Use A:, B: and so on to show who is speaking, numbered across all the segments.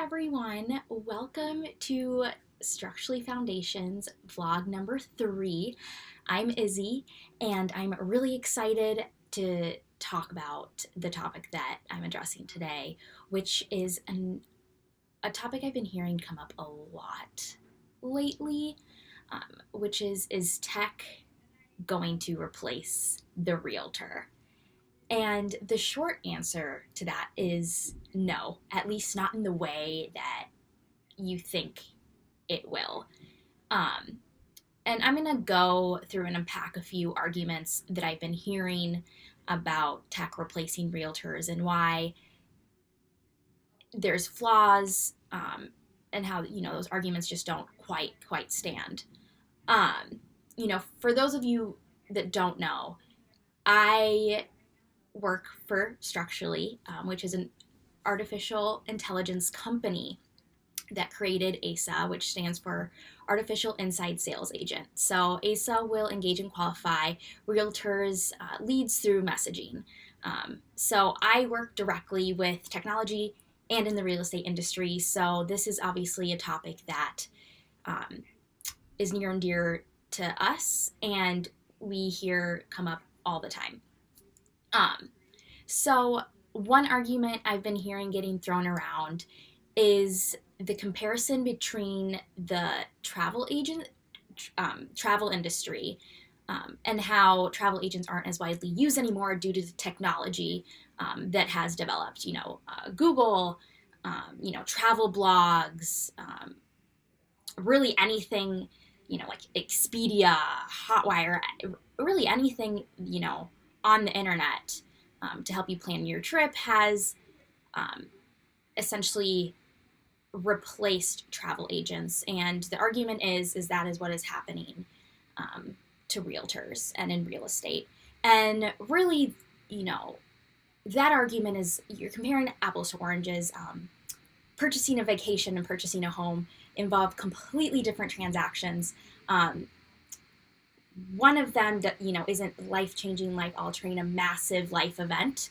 A: everyone. Welcome to Structurally Foundations vlog number 3. I'm Izzy, and I'm really excited to talk about the topic that I'm addressing today, which is a topic I've been hearing come up a lot lately, which is tech going to replace the realtor? And the short answer to that is no, at least not in the way that you think it will. Um, and I'm going to go through and unpack a few arguments that I've been hearing about tech replacing realtors and why there's flaws, and how those arguments just don't quite stand. For those of you that don't know, I work for Structurally, which is an artificial intelligence company that created ASA, which stands for Artificial Inside Sales Agent. So ASA will engage and qualify realtors' leads through messaging. So I work directly with technology and in the real estate industry. So this is obviously a topic that is near and dear to us, and we hear come up all the time. So one argument I've been hearing getting thrown around is the comparison between the travel industry, and how travel agents aren't as widely used anymore due to the technology that has developed. Google, travel blogs, really anything, like Expedia, Hotwire, really anything, on the internet to help you plan your trip has essentially replaced travel agents. And the argument is that is what is happening to realtors and in real estate. And really, that argument is you're comparing apples to oranges. Purchasing a vacation and purchasing a home involve completely different transactions. One of them that isn't life-changing, life-altering, a massive life event,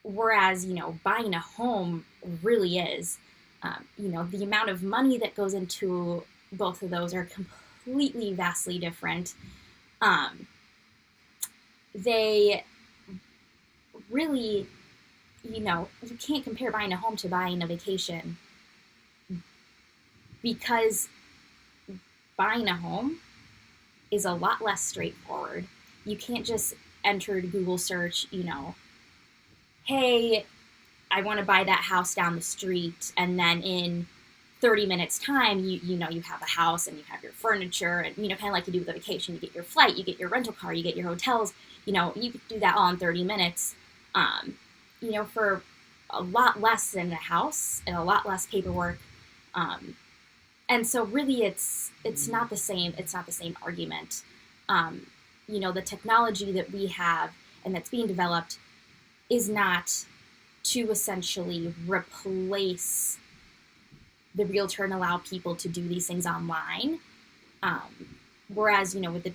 A: whereas buying a home really is. The amount of money that goes into both of those are completely vastly different. They really, you can't compare buying a home to buying a vacation, because buying a home is a lot less straightforward. You can't just enter to Google search, hey, I want to buy that house down the street, and then in 30 minutes time, you have a house and you have your furniture, and kind of like you do with a vacation, you get your flight, you get your rental car, you get your hotels, you could do that all in 30 minutes, for a lot less than a house and a lot less paperwork. And so really it's not the same argument. The technology that we have and that's being developed is not to essentially replace the realtor and allow people to do these things online. Whereas, with the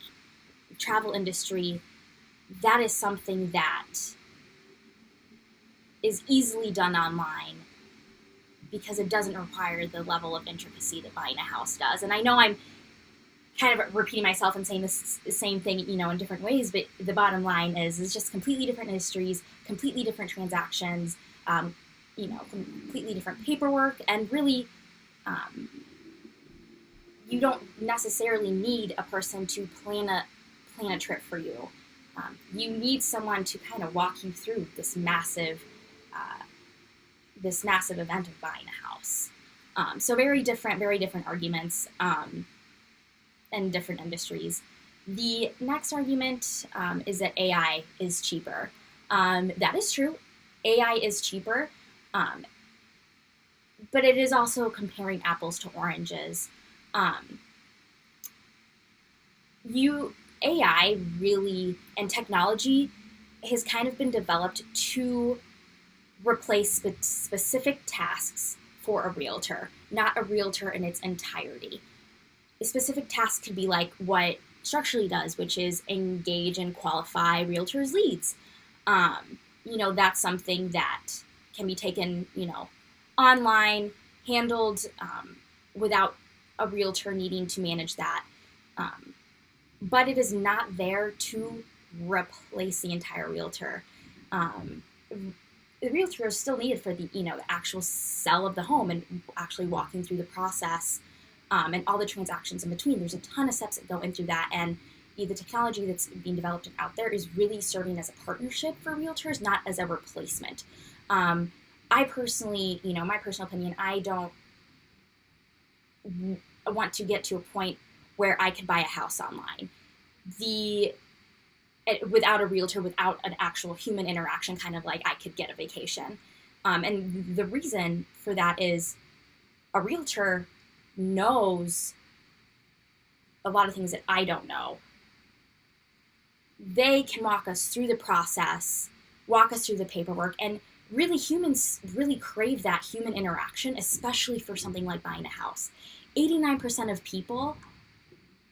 A: travel industry, that is something that is easily done online because it doesn't require the level of intricacy that buying a house does. And I know I'm kind of repeating myself and saying the same thing, in different ways, but the bottom line is it's just completely different industries, completely different transactions, completely different paperwork, and really, you don't necessarily need a person to plan a trip for you. You need someone to kind of walk you through this massive event of buying a house. So very different arguments, and different industries. The next argument is that AI is cheaper. That is true. AI is cheaper, but it is also comparing apples to oranges. AI really, and technology has kind of been developed to replace specific tasks for a realtor, not a realtor in its entirety. A specific task could be like what Structurally does, which is engage and qualify realtors' leads. That's something that can be taken, online, handled without a realtor needing to manage that. But it is not there to replace the entire realtor. Um, the realtor is still needed for the actual sell of the home and actually walking through the process, and all the transactions in between. There's a ton of steps that go into that, and the technology that's being developed out there is really serving as a partnership for realtors, not as a replacement. I personally, my personal opinion, I don't want to get to a point where I could buy a house online. Without a realtor, without an actual human interaction, kind of like I could get a vacation. And the reason for that is a realtor knows a lot of things that I don't know. They can walk us through the process, walk us through the paperwork, and really humans really crave that human interaction, especially for something like buying a house. 89% of people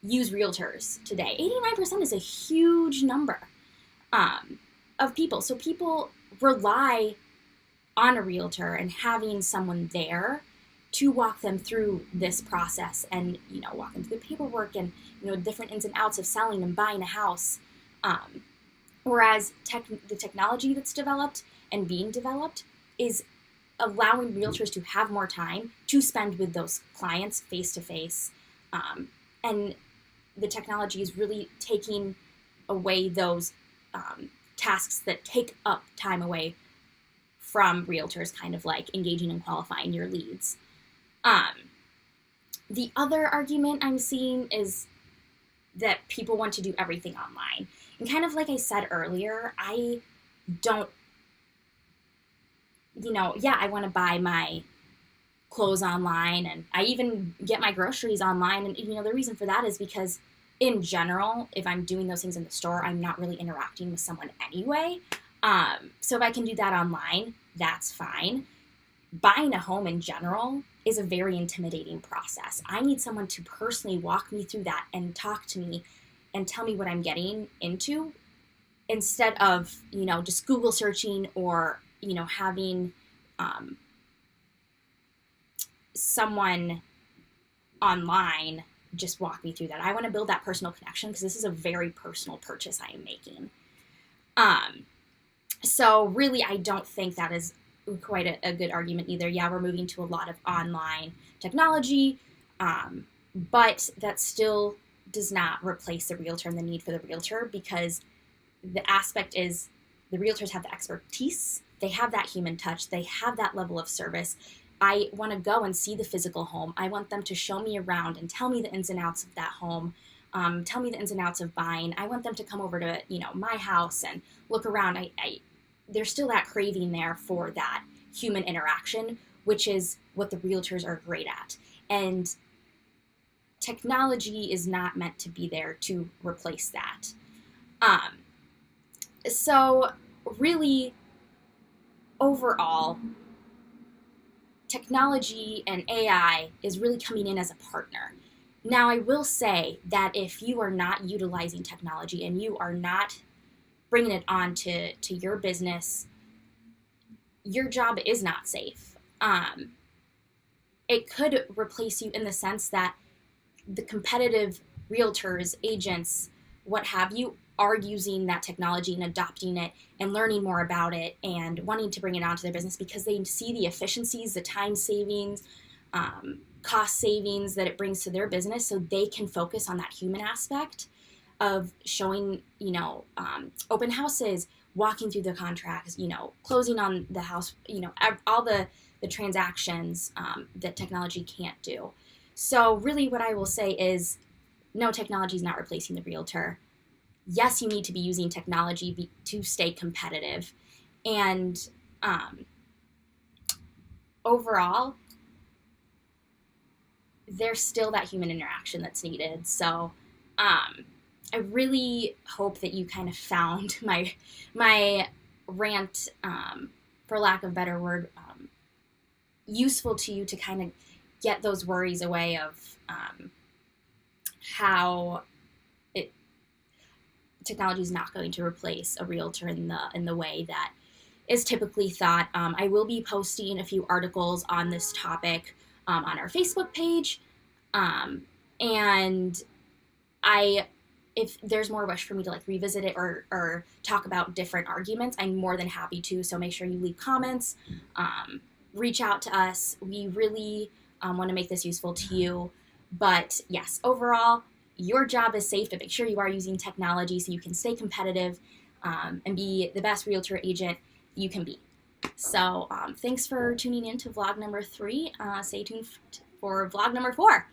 A: use realtors today. 89% is a huge number of people. So people rely on a realtor and having someone there to walk them through this process and, walk them through the paperwork and, different ins and outs of selling and buying a house. Whereas the technology that's developed and being developed is allowing realtors to have more time to spend with those clients face to face. And the technology is really taking away those tasks that take up time away from realtors, kind of like engaging and qualifying your leads. The other argument I'm seeing is that people want to do everything online. And kind of like I said earlier, I don't, I want to buy my clothes online, and I even get my groceries online. And, the reason for that is because in general, if I'm doing those things in the store, I'm not really interacting with someone anyway. So if I can do that online, that's fine. Buying a home in general is a very intimidating process. I need someone to personally walk me through that and talk to me and tell me what I'm getting into, instead of, just Google searching or, having someone online just walk me through that. I want to build that personal connection because this is a very personal purchase I am making. So really, I don't think that is quite a good argument either. Yeah, we're moving to a lot of online technology, but that still does not replace the realtor and the need for the realtor, because the aspect is the realtors have the expertise, they have that human touch, they have that level of service. I want to go and see the physical home. I want them to show me around and tell me the ins and outs of that home, tell me the ins and outs of buying. I want them to come over to, my house and look around. There's still that craving there for that human interaction, which is what the realtors are great at. And technology is not meant to be there to replace that. So really, overall, technology and AI is really coming in as a partner. Now, I will say that if you are not utilizing technology and you are not bringing it on to your business, your job is not safe. It could replace you in the sense that the competitive realtors, agents, what have you, are using that technology and adopting it and learning more about it and wanting to bring it onto their business because they see the efficiencies, the time savings, cost savings that it brings to their business, so they can focus on that human aspect of showing, open houses, walking through the contracts, closing on the house, all the transactions that technology can't do. So really what I will say is, no, technology is not replacing the realtor. Yes, you need to be using technology to stay competitive. And overall, there's still that human interaction that's needed. So I really hope that you kind of found my rant, for lack of a better word, useful to you to kind of get those worries away of how technology is not going to replace a realtor in the way that is typically thought. I will be posting a few articles on this topic on our Facebook page. And I, if there's more wish for me to like revisit it or talk about different arguments, I'm more than happy to. So make sure you leave comments, reach out to us. We really want to make this useful to you. But yes, overall, your job is safe to make sure you are using technology so you can stay competitive and be the best realtor agent you can be. So thanks for tuning in to vlog number 3. Stay tuned for vlog number 4.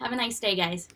A: Have a nice day, guys.